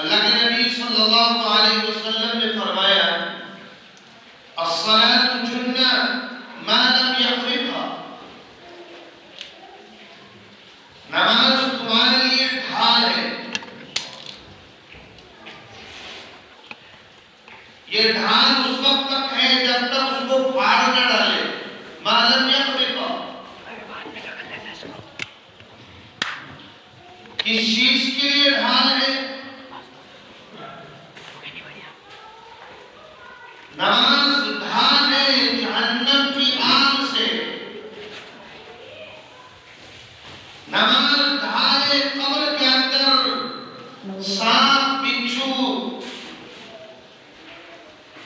اللہ کے نبی صلی اللہ علیہ وسلم نے فرمایا الصلاة جنہ ما لم یخرقها، نماز تمہارے لیے ڈھال ہے، یہ ڈھال اس وقت تک ہے جب تک اس کو پھاڑ نہ ڈالے، ما لم یخرقها، کس چیز کے لیے ڈھال ہے؟ نماز ڈھال ہے جہنم کی آگ سے، نماز ڈھال ہے قبر کے اندر سانپ بچھو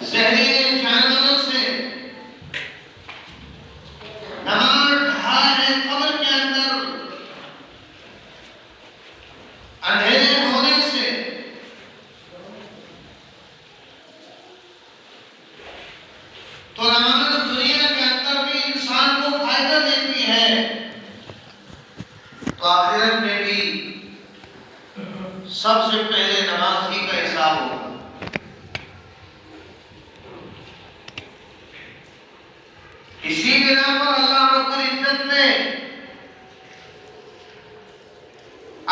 زہریلے جانوروں سے، نماز ڈھال ہے قبر کے اندر اندھیرے ہونے سے، تو نماز دنیا کے اندر بھی انسان کو فائدہ دیتی ہے، تو آخرت میں بھی سب سے پہلے نماز ہی کا حساب ہوگا۔ اسی بنا پر اللہ رب العزت نے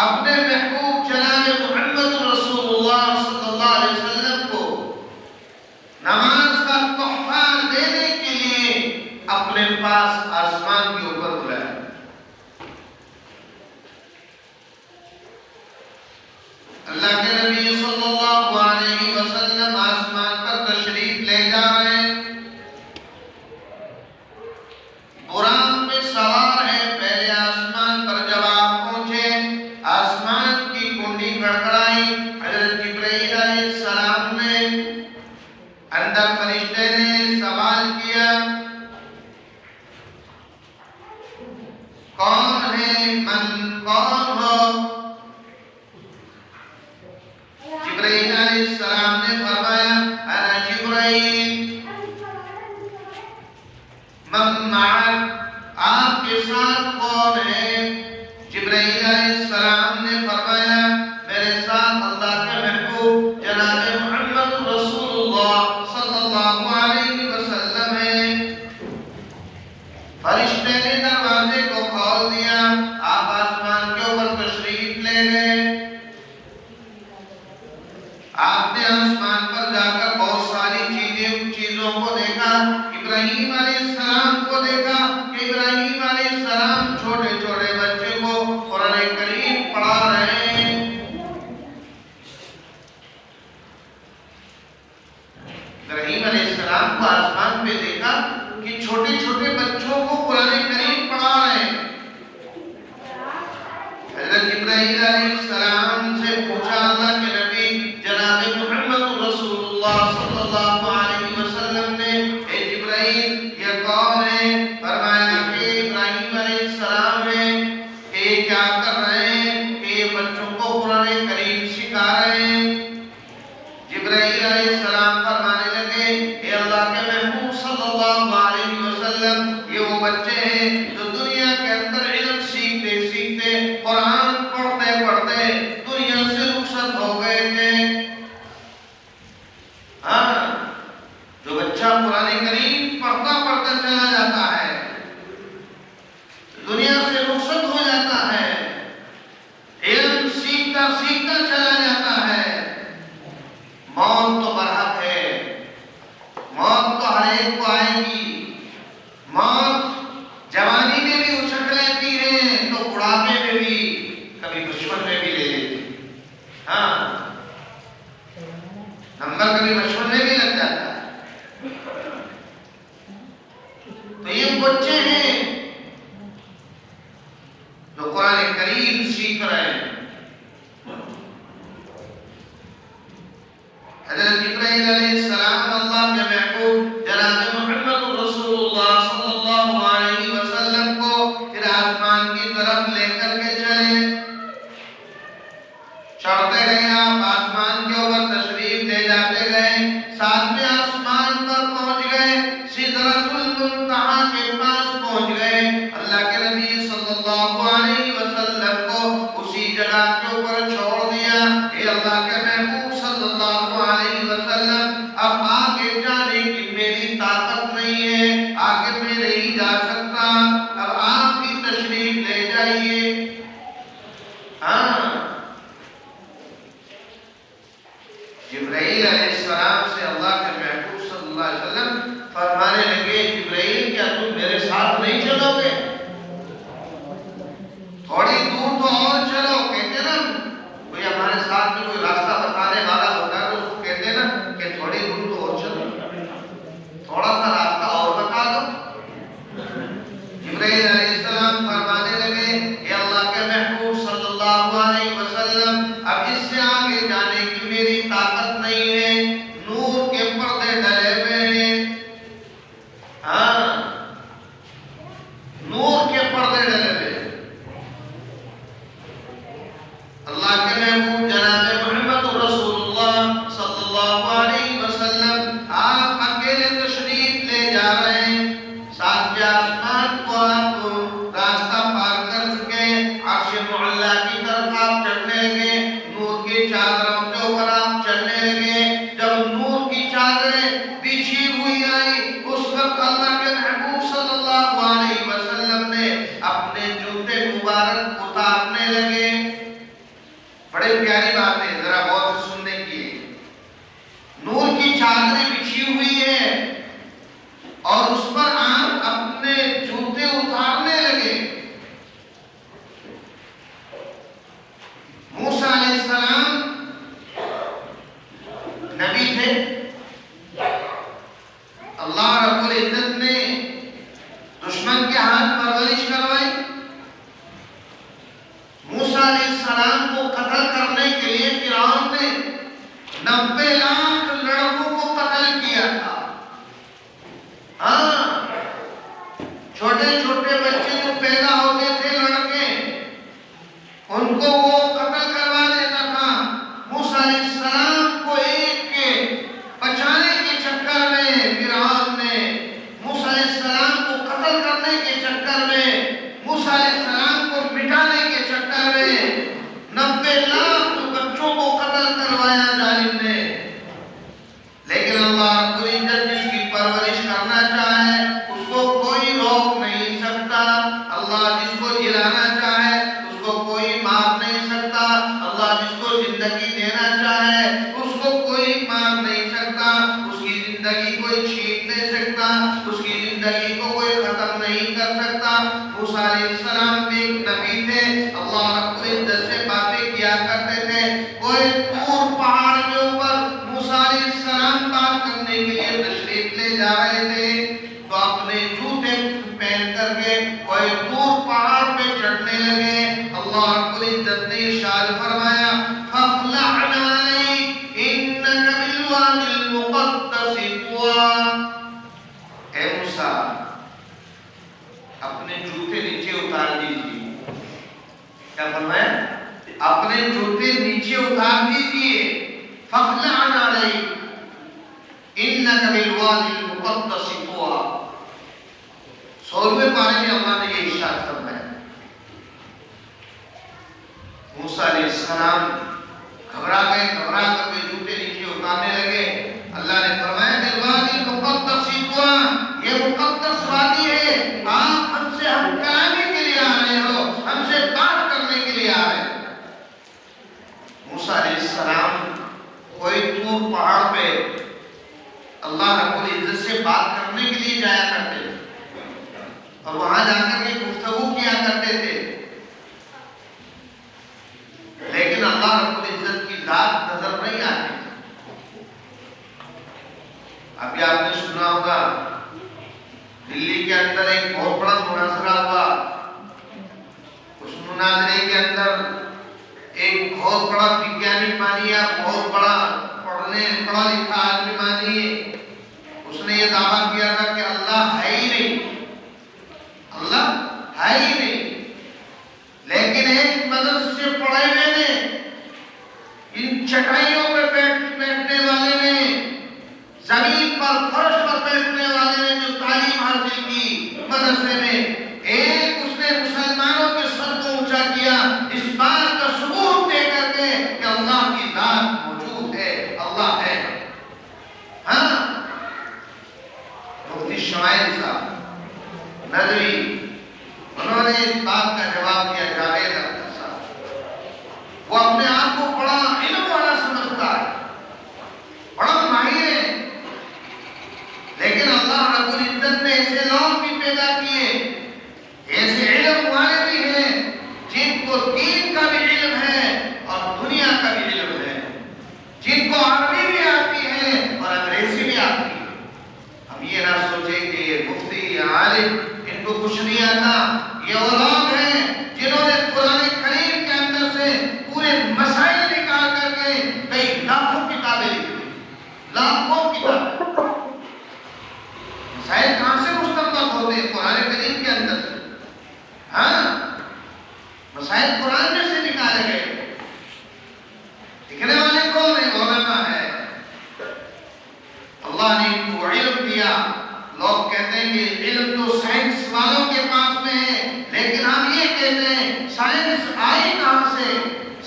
اپنے محبوب جناب محمد رسول اللہ صلی اللہ علیہ وسلم کو نماز کا تحفہ دینے کے لیے اپنے پاس آسمان کے اوپر بلایا۔ اللہ کے نبی صلی اللہ علیہ وسلم آسمان پر تشریف لے جا رہے ہیں، براق پہ سوار ہے، پہلے آسمان پر جب آپ پہنچے آسمان کی کنڈی کھڑکھڑائی، حضرت جبرائیل علیہ السلام نے اندر فرشتے نے سوال کیا کون ہے، من کون ہو؟ جبرائیل علیہ السلام نے فرمایا انا جبرائیل، من معک، آپ کے ساتھ کون ہے؟ جبرائیل علیہ السلام نے فرمایا میرے ساتھ اللہ کے محبوب جناب محمد رسول اللہ صلی اللہ علیہ وسلم ہے۔ فرشتے نے دروازے کو کھول دیا، آپ آسمان کے اوپر تشریف لے گئے۔ آپ نے آسمان پر جا کر بہت ساری چیزوں کو دیکھا، ابراہیم علیہ السلام کو دیکھا کہ ابراہیم علیہ السلام چھوٹے چھوٹے بچے کو قرآن کریم پڑھا رہے ہیں۔ ابراہیم علیہ السلام کو آسمان پہ دیکھا کہ چھوٹے چھوٹے بچوں کو قرآن کریم پڑھا رہے ہیں۔ حضرت ابراہیم علیہ السلام سے پوچھا اللہ کے نبی جناب محمد رسول اللہ صلی اللہ علیہ وسلم نے اے جبرائیل یہ کون ہے؟ فرمایا کہ ابراہیم علیہ السلام ہے۔ کہ یہ کیا کر رہے ہیں؟ کہ یہ بچوں کو قرآن کریم سکھا رہے ہیں۔ جبرائیل علیہ السلام فرمانے لگے اے اللہ کے محبوب صلی اللہ علیہ وسلم یہ وہ بچے ہیں جو دنیا کے اندر علم سیکھتے سیکھتے قرآن پڑھتے پڑھتے دنیا سے رخصت ہو گئے تھے۔ ہاں، جو بچہ قرآن کریم پڑھتا پڑھتا چلا جاتا ہے دنیا سے رخصت ہو جاتا ہے، علم سیکھتا سیکھتا چلا جاتا ہے، موت تو برحق ہے، موت تو ہر ایک کو آئے گی، موت جوانی میں بھی اچھک لیتی ہے تو بڑھاپے میں بھی، کبھی بچپن میں بھی لے لیتی۔ ہاں، نمبر کبھی بچپن میں بھی لگ جاتا ہے۔ تو یہ بچے ہیں جو قرآن کریم سیکھ رہے ہیں۔ حضرت جبرائیل علیہ السلام اللہ کے محبوب جناب محمد رسول اللہ صلی اللہ علیہ وسلم کو پھر آسمان کی طرف لے کر کے چلے، چڑھتے گئے، آپ آسمان کے اوپر تشریف لے جاتے گئے، ساتویں آسمان پر پہنچ گئے، سدرۃ المنتہا کے پاس پہنچ گئے۔ اللہ کے نبی صلی اللہ علیہ وسلم کو اسی جگہ کے اوپر چھوڑ دیا۔ اے اللہ کے محبوب بڑی پیاری بات ہے، ذرا غور سے سننے کی ہے۔ نور کی چادریں بچھی ہوئی ہے اور اس پر آپ اپنے جوتے اتارنے لگے۔ موسیٰ علیہ السلام نبی تھے، اللہ رب العزت نے دشمن کے ہاتھ پرورش کروائی۔ موسیٰ علیہ السلام کو قتل کرنے کے لیے فرعون نے 90 لاکھ لڑکوں کو قتل کیا تھا۔ ہاں، چھوٹے چھوٹے بچے جو پیدا ہوتے تھے لڑکے، ان کو وہ قتل کروا دیتا تھا۔ موسیٰ علیہ السلام کو ایک کے بچانے کے چکر میں فرعون نے، موسیٰ علیہ السلام کو قتل کرنے کے چکر میں، موسیٰ علیہ السلام کو مٹانے کے چکر میں 90 لاکھ بچوں کو قتل کروایا ظالم نے۔ لیکن اللہ رب العزت جس کی پرورش کرنا چاہے اس کو کوئی روک نہیں سکتا۔ اللہ جس کو جلانا چاہے اس کو کوئی مار نہیں سکتا۔ اللہ جس کو زندگی دینا چاہے اس کو کوئی مار نہیں سکتا۔ اس کی زندگی کوئی چھین نہیں سکتا، اس کی زندگی کو کوئی ختم نہیں کر سکتا۔ موسیٰ علیہ السلام بھی ایک نبی تھے، اللہ رب العزت سے باتیں کیا کرتے تھے۔ کوئی طور پہاڑ کے اوپر موسیٰ علیہ السلام بات کرنے کے لیے تشریف لے جا رہے تھے تو اپنے جوتے پہن کر کے کوئی طور پہاڑ پہ چڑھنے لگے۔ اللہ رب العزت نے ارشاد فرمایا فَاخْلَعْ عَلَيْكَ إِنَّكَ بِالْوَادِ الْمُقَدَّسِ طُوًى۔ اے موسیٰ، اپنے جوتے نیچے اتار دیجیے۔ کیا فرمایا؟ اپنے جوتے نیچے اتار دیجیے۔ فَاخْلَعْ عَلَيْكَ إِنَّكَ بِالْوَادِ الْمُقَدَّسِ طُوًى۔ 16ویں پارے میں اللہ نے یہ ارشاد فرمایا۔ موسیٰ علیہ السلام گھبرا گئے، گھبرا کر کے جوتے نیچے اتارنے لگے۔ اللہ نے فرمایا بالوادی المقدس طوى، یہ مقدس وادی ہے، آپ ہم سے ہم کلامی کے لیے آ رہے ہو، ہم سے بات کرنے کے لیے آ رہے ہو۔ موسیٰ علیہ السلام کوئی طور پہاڑ پہ اللہ رب العزت سے بات کرنے کے لیے جایا کرتے تھے اور وہاں جا کر کے گفتگو کیا کرتے تھے، لیکن اللہ رب العزت کی ذات نظر نہیں آتی۔ ابھی آپ نے سنا ہوگا دلی کے اندر ایک بہت بڑا مناظرہ ہوا، اس مناظرے کے اندر ایک بہت بڑا وگیانی مانیے، بہت بڑا پڑھا لکھا آدمی مانیے، اس نے یہ دعویٰ کیا تھا کہ اللہ ہے ہی نہیں، اللہ ہے ہی نہیں، لیکن ایک مدرسے پڑھے ہوئے نے، ان چٹائیوں پہ بیٹھنے والے نے، زمین پر فرش پر بیٹھنے والے نے جو تعلیم حاصل کی مدرسے میں، ایک اس نے مسلمانوں کے سر کو اونچا کیا اس بات کا ثبوت دے کر کے کہ اللہ کی ذات موجود ہے، اللہ ہے۔ ہاں، مفتی شمائل صاحب ندوی، انہوں نے اس بات کا جواب دیا، جاوید اختر صاحب، وہ اپنے آپ کو بڑا علم والا سمجھتا ہے، بڑا ماہر ہے، لیکن اللہ رب العزت نے ایسے لوگ بھی پیدا کیے، ایسے علم والے بھی ہیں جن کو دین کا بھی علم ہے اور دنیا کا بھی علم ہے، جن کو عربی بھی آتی ہے اور انگریزی بھی آتی ہے۔ ہم یہ نہ سوچیں کہ یہ مفتی یا عالم ان کو کچھ نہیں آتا، یہ وہ لوگ ہیں جنہوں نے قرآن کریم کے اندر سے پورے مسائل نکال کر کے کئی لاکھوں کتابیں لکھی، لاکھوں کتابیں۔ مسائل کہاں سے مستنبط ہوتے ہیں؟ قرآن کریم کے اندر سے۔ ہاں، مسائل قرآن میں سے نکالے گئے، لکھنے والے کون ہیں؟ علماء ہے، اللہ نے ان کو علم دیا۔ لوگ کہتے ہیں کہ علم تو سائنس والوں کے پاس میں ہے، لیکن ہم یہ کہتے ہیں سائنس آئی کہاں سے،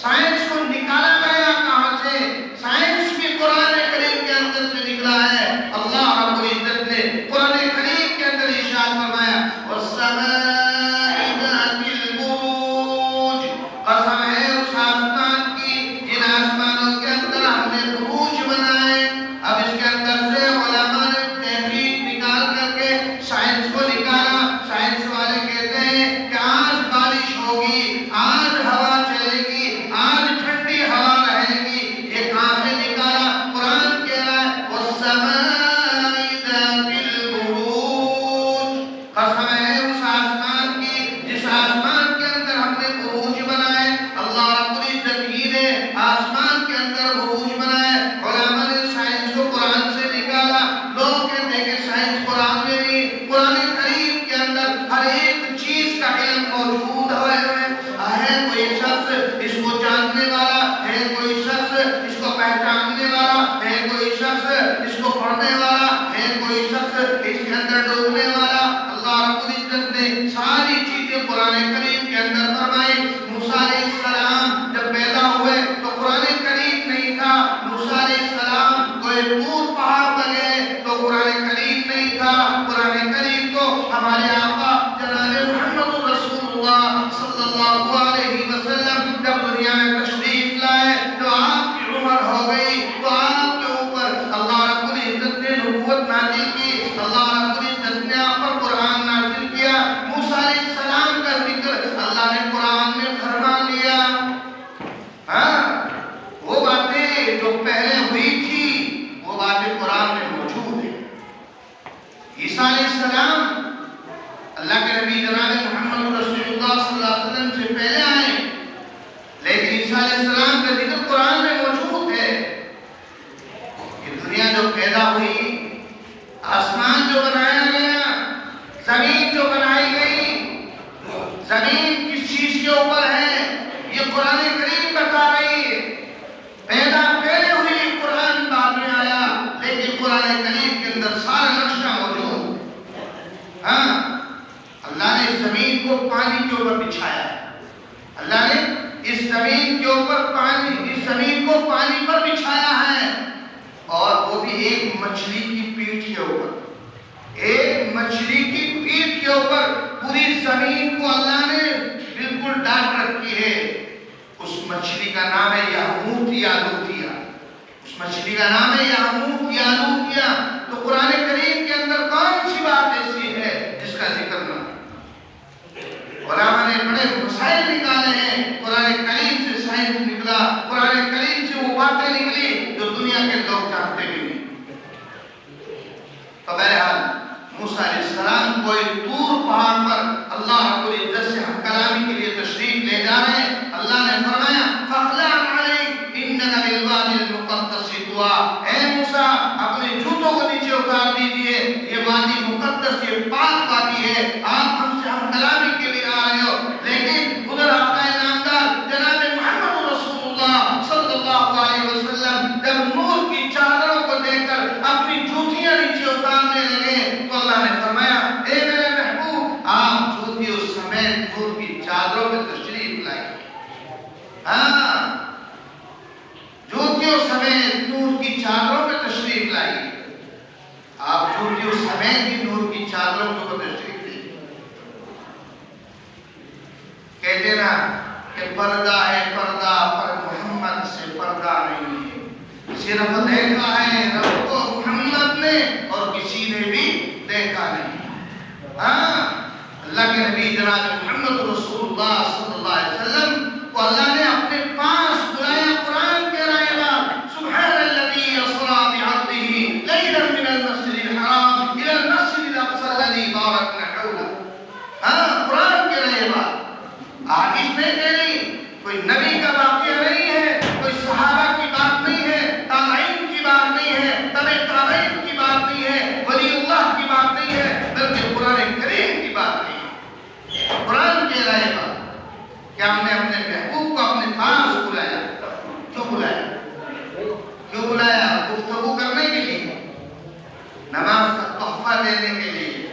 سائنس کو نکالا گیا کہاں سے؟ سائنس بھی قرآن کریم کے اندر سے نکلا ہے۔ اللہ رب العزت نے قرآن کریم کے اندر ارشاد فرمایا وَالسَّمَاءِ ذَاتِ الْبُرُوجِ، قسم ہے اس آسمان کی ہوگی، آج ہوا چلے گی، آج ٹھنڈی ہوا رہے گی، یہ کہاں سے نکالا؟ قرآن کہہ رہا ہے وَالسَّمَاءِ ذَاتِ الْبُرُوجِ، قسم ہے اس آسمان کی جس آسمان کے اندر ہم نے بروج بنائے۔ اللہ رب العزت ہی نے آسمان کے اندر بروج بنائے۔ علماء نے سائنس کو قرآن سے نکالا۔ لوگ کہتے ہیں کہ سائنس قرآن میں نہیں، قرآن کریم کے اندر ہر ایک چیز کا علم موجود ہے کوئی شخص اس کو جاننے والا ہے، کوئی شخص اس کو پہچاننے والا ہے، کوئی شخص اس کو پڑھنے والا ہے، کوئی شخص اس کے اندر ڈوبنے والا۔ اللہ رب العزت نے ساری چیزیں قرآن کریم کے اندر فرمائی۔ موسیٰ علیہ السلام جب پیدا ہوئے تو قرآن کریم نہیں تھا۔ موسیٰ علیہ السلام کوئی طور پہاڑ پر گئے تو قرآن کریم نہیں تھا۔ قرآن کریم کو ہمارے آقا جناب محمد رسول اللہ صلی اللہ علیہ وسلم جب دنیا میں تشریف لائے تو آپ کی عمر ہو گئی، تو آپ کے اوپر اللہ رب العزت نے نبوت نازل کی، اللہ رب العزت نے آپ پر قرآن نازل کیا۔ موسیٰ علیہ السلام کا ذکر اللہ نے قرآن میں فرما لیا۔ وہ باتیں جو پہلے ہوئی تھی وہ باتیں قرآن میں موجود ہیں۔ عیسیٰ علیہ السلام اللہ کے نبی جناب محمد رسول اللہ صلی اللہ علیہ وسلم سے پہلے آئے، لیکن عیسیٰ علیہ السلام کا ذکر قرآن میں موجود ہے۔ یہ دنیا جو پیدا ہوئی، آسمان جو بنایا گیا، زمین جو بنائی گئی، زمین کس چیز کے اوپر ہے یہ قرآن کریم بتا رہی ہے۔ پیدا پہلے ہوئی، قرآن بعد میں آیا، لیکن قرآن کریم کے اندر سارا نقشہ موجود ہے۔ اللہ نے اس زمین کو پانی کے اوپر بچھایا ہے، اللہ نے اس زمین کے اوپر اس زمین کو پانی پر بچھایا ہے، اور وہ بھی ایک مچھلی کی پیٹھ کے اوپر، ایک مچھلی کی پیٹھ کے اوپر پوری زمین کو اللہ نے بالکل ڈال رکھی ہے۔ اس مچھلی کا نام ہے یاقوت یا لوتیا، اس مچھلی کا نام ہے یاقوت یا لوتیا۔ تو قرآن کریم کے اندر کون سی بات ایسی ہے جس کا ذکر نہ؟ علماء نے بڑے مسائل نکالے ہیں، قرآن کریم سے سائنس نکلا، قرآن کریم سے وہ باتیں نکلی جو دنیا کے لوگ جانتے بھی نہیں۔ تو بہرحال موسیٰ علیہ السلام کوئی طور پہاڑ پر اللہ رب العزت سے ہم کلامی کے لیے تشریف لے جا رہے ہیں۔ اللہ نے فرمایا فَاخْلَعْنَ عَلَيْكَ إِنَّكَ بِالْوَادِ الْمُقَدَّسِ طُوًى، اے موسیٰ اپنے جوتوں کو نیچے اتار دیجئے، یہ وادی مقدس، یہ پاک وادی ہے، آپ ہم سے ہم کلامی کے لیے آ رہے ہو، لیکن ادھر آقا نامدار جناب محمد رسول اللہ صلی اللہ علیہ وسلم جب نور کی چادروں کو دیکھ کر اپنی جوتیاں نیچے اتارنے لگے تو اللہ نے فرمایا اے میرے محبوب آپ جوتیوں سمیت نور کی چادروں میں تشریف لائیں۔ جوتیوں سمیت نور کی چادروں میں تشریف لائیں، آپ جوتیوں سمیت ہی نور کی چادروں کو تشریف لائیں۔ کہتے نا کہ پردہ ہے پردہ پر محمد سے پردہ نہیں ہے، صرف دیکھا ہے رب کو محمد نے اور کسی نے بھی دیکھا نہیں۔ اللہ کے نبی جناب محمد رسول اللہ صلی اللہ علیہ وسلم کو اللہ نے اپنے پاس بلایا۔ قرآن کہہ رہا ہے سبحان الذی اسریٰ بعبدہ لیلا من المسجد الحرام الی المسجد الاقصی الذی بارکنا حولہ۔ قرآن کہہ رہے بات حدیث میں کہہ رہی، کوئی نبی کا واقعہ نہیں ہے، کوئی صحابہ کی بات نہیں ہے، تابعین کی بات نہیں ہے، تبع تابعین کی بات نہیں ہے، ولی اللہ کی بات نہیں ہے، بلکہ قرآن کریم کی بات نہیں ہے۔ قرآن کہہ رہے بات کہ ہم نے اپنے محبوب کو اپنے پاس بلایا۔ کیوں بلایا؟ کیوں بلایا؟ گفتگو کرنے کے لیے، نماز کا تحفہ دینے کے لیے۔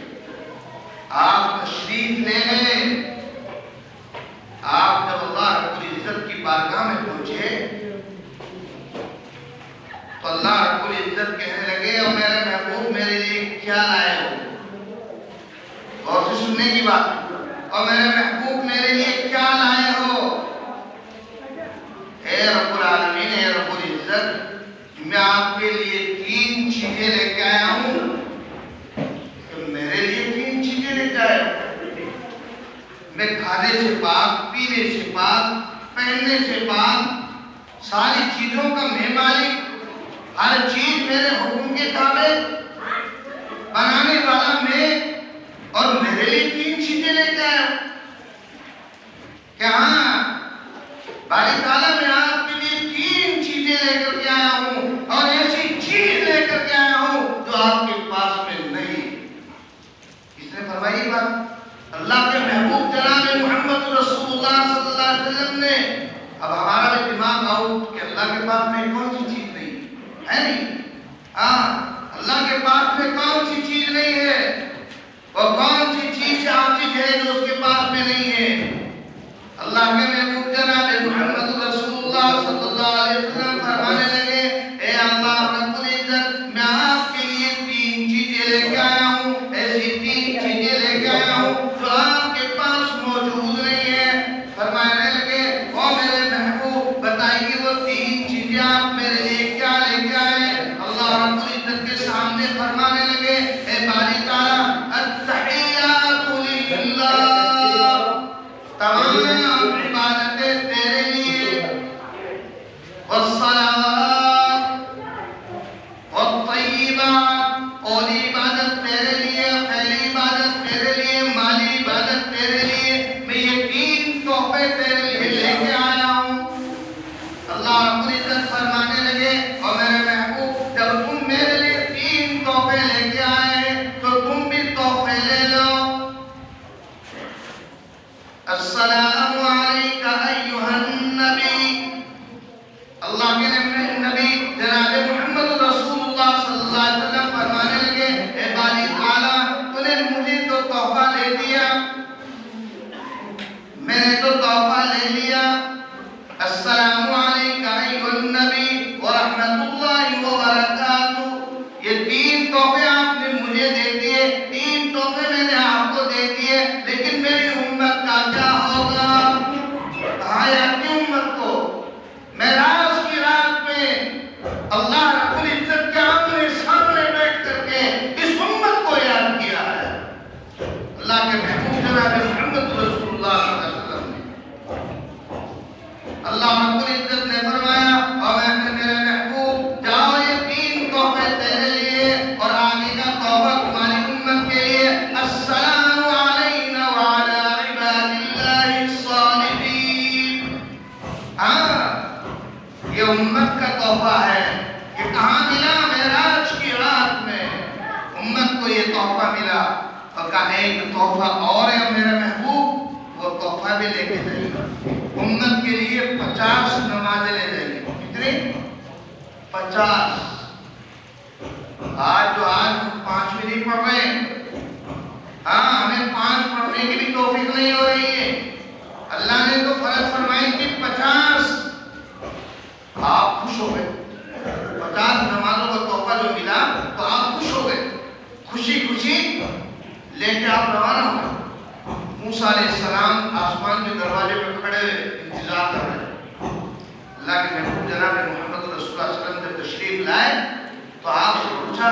آپ تشریف لے گئے، آپ جب اللہ رب العزت کی بارگاہ میں پہنچے تو اللہ رب العزت کہنے لگے اور میرے محبوب میرے لیے کیا لائے ہو؟ اور سے سننے کی بات، اور میرے محبوب میرے لیے کیا لائے ہو؟ پاک، پینے سے پاک، پہننے سے پاک، ساری چیزوں کا میں مالک، ہر چیز میرے حکم کے تابع، بنانے والا میں، اور میرے لیے 3 چیزیں لے کے آیا ہوں کہ ہاں باری تعالیٰ میں آپ کے لیے 3 چیزیں لے کر کے آیا ہوں، اور ایسی چیز لے کر کے آیا ہوں جو آپ کے پاس میں نہیں۔ کس نے فرمائی بات؟ اللہ کے محبوب جناب محمد رسول اللہ صلی اللہ علیہ وسلم نے۔ اب ہمارا بھی دماغ آؤ کہ اللہ کے پاس میں کون سی چیز نہیں ہے؟ نہیں، اللہ کے پاس میں کون سی چیز نہیں ہے، اور کون سی چیز سے عاجز ہے جو اس کے پاس میں نہیں ہے؟ اللہ کے محبوب جناب محمد رسول اللہ صلی اللہ علیہ وسلم فرمانے لگے، اے اللہ رب العزت، میں آپ کے لیے 3 چیزیں لے کے آیا ہوں، ایسی 3 چیزیں لے کے آیا ہوں جو آپ کے پاس موجود نہیں ہے۔ فرمانے لگے، او میرے محبوب بتائیے وہ 3 چیزیں آپ میرے لیے کیا لے کے آئے؟ اللہ رب العزت کے سامنے فرمانے لگے، اے باری تعالیٰ، التحیات للہ، تمام عبادتیں تیرے لیے، والصلوات والطیبات، اولی عبادت تیرے لیے، پہلی عبادت تیرے لیے، مالی عبادت تیرے لیے، میں یہ 3 تحفے تیرے لیے لے کے آیا ہوں۔ اللہ رب العزت فرمانے لگے، اور میرے محبوب جب تم میرے لیے 3 تحفے لے کے آئے تو تم بھی تحفے لے لو۔ السلام علیکہ ایہا النبی، اللہ کے نبی جناب محمد رسول اللہ صلی اللہ علیہ وسلم فرمانے لگے، اے باری تعالیٰ، تو نے مجھے تو تحفہ لے دیا، میں نے تو تحفہ لے لیا، السلام علیکہ ایہا النبی ورحمۃ اللہ وبرکاتہ، یہ 3 تحفے آپ نے مجھے دے دیے، 3 تحفے میں نے آپ کو دے دیے، لیکن میری امت کا کیا ہوگا؟ کہا یا کی امت کو معراج کی رات میں اللہ رب العزت کے آمنے سامنے بیٹھ کر کے اس امت کو یاد کیا ہے۔ اللہ کے محبوب جناب محمد رسول اللہ صلی اللہ علیہ وسلم نے، اللہ رب العزت نے فرمایا، اور میں میرے محبوب جاؤ یہ 3 تحفے تیرے لیے، اور آگے کا تحفہ تمہاری امت کے لیے، السلام علینا وعلی عباد اللہ الصالحین۔ یہ امت کا تحفہ ہے، یہ کہاں ملا؟ معراج کی رات میں امت کو یہ تحفہ ملا، اور کہا ایک تحفہ اور ہے میرے محبوب، وہ تحفہ بھی لے کے جائیے، امت کے لیے 50 نمازیں لے جائیے۔ کتنی؟ 50۔ آج ہم 5 بھی نہیں پڑھ رہے ہیں، ہمیں 5 پڑھنے کی بھی توفیق نہیں ہو رہی ہے۔ اللہ نے تو فرض فرمائی کہ 50، آپ خوش ہو گئے، 50 نمازوں کا تحفہ جو ملا تو آپ خوش ہو گئے، خوشی خوشی لے کے آپ روانہ ہو گئے۔ موسیٰ علیہ السلام آسمان کے دروازے پہ کھڑے انتظار کر رہے ہیں۔ اللہ کے محبوب جناب محمد رسول اللہ صلی اللہ علیہ وسلم جب تشریف لائے تو آپ سے پوچھا،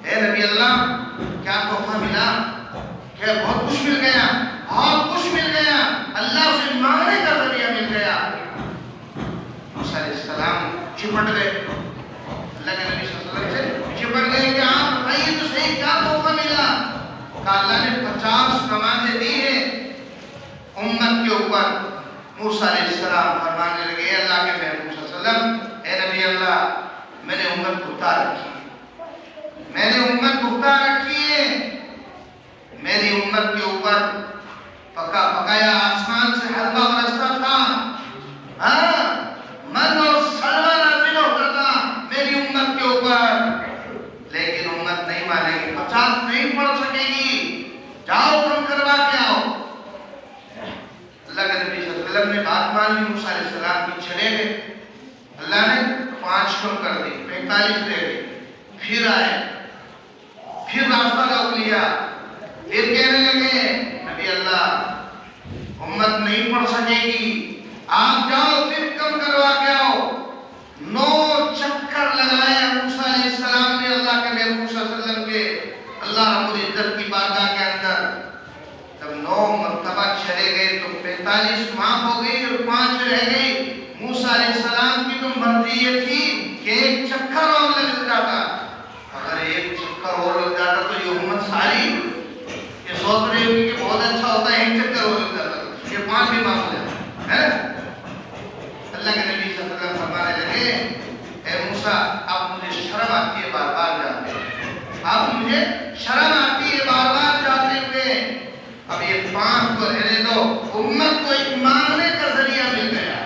اے نبی اللہ کیا تحفہ ملا؟ کیا بہت کچھ مل گیا؟ بہت کچھ مل گیا، اللہ سے مانگنے کا ذریعہ مل گیا۔ موسیٰ علیہ السلام چپٹ گئے، اللہ کے نبی صلی اللہ علیہ وسلم سے چپٹ گئے کہ آپ بتائیے تو صحیح کیا تحفہ ملا؟ کہا اللہ نے 50 نمازیں دی ہیں امت کے اوپر۔ موسیٰ علیہ السلام فرمانے لگے، اللہ کے محبوب صلی اللہ علیہ وسلم، اے نبی اللہ میں نے امت بھگتا رکھی ہے، میں نے امت بھگتا رکھی ہے، میری امت کے اوپر پکایا آسمان سے حلوہ برستا تھا، من اور سلوہ نازل ہوتا تھا میری امت کے اوپر، لیکن امت نہیں مانے گی، 50 نہیں پڑھ سکے گی، جاؤ تم کروا کے آؤ۔ اللہ کے نبی صلی اللہ علیہ وسلم نے بات مان لی، موسیٰ علیہ السلام کی چلے گئے، اللہ نے 5 کم کر دی، 45 رہ گئے، پھر آئے، پھر راستہ روک لیا، پھر کہنے لگے نبی اللہ امت نہیں پڑھ سکے گی، آپ جاؤ پھر کم کروا کے آؤ۔ 9 چکر لگائے موسیٰ علیہ السلام نے اللہ کے محبوب صلی اللہ علیہ وسلم کے اللہ رب العزت کی بارگاہ کے اندر، جب 9 مرتبہ چلے گئے تو 45 معاف ہو گئی اور 5 رہ گئی۔ موسیٰ علیہ السلام کی تو مرضی یہ تھی کہ ایک چکر اور لگ جاتا، اگر ایک چکر اور لگ جاتا تو یہ امت ساری یہ سوچ رہی ہوگی کہ بہت اچھا ہوتا ہے ایک چکر اور لگ جاتا، یہ 5 بھی معاف ہو جاتا ہے۔ اللہ کے نبی صلی اللہ علیہ وسلم فرمانے لگے اے موسیٰ اب مجھے شرم آتی ہے بار بار جاتے ہوئے، اب مجھے شرم آتی ہے بار بار جاتے ہوئے، اب یہ 5 کو رہنے دو۔ امت کو ایک مانگنے کا ذریعہ مل گیا،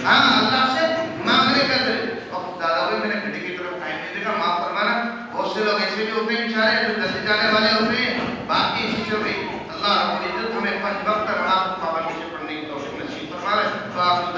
ہاں اللہ سے مانگنے کا ذریعہ۔ وقت زیادہ ہوئے، میں نے گھڑی کی طرف ٹائم نہیں دیکھا، معاف فرمانا۔ بہت سے لوگ ایسے بھی ہوتے ہیں بیچارے جو جلدی جانے والے ہوتے ہیں، باقی چیزوں میں اللہ رب العزت ہمیں 5 وقت نماز پابندی سے پڑھنے کی توفیق نصیب فرمائے۔ تو آپ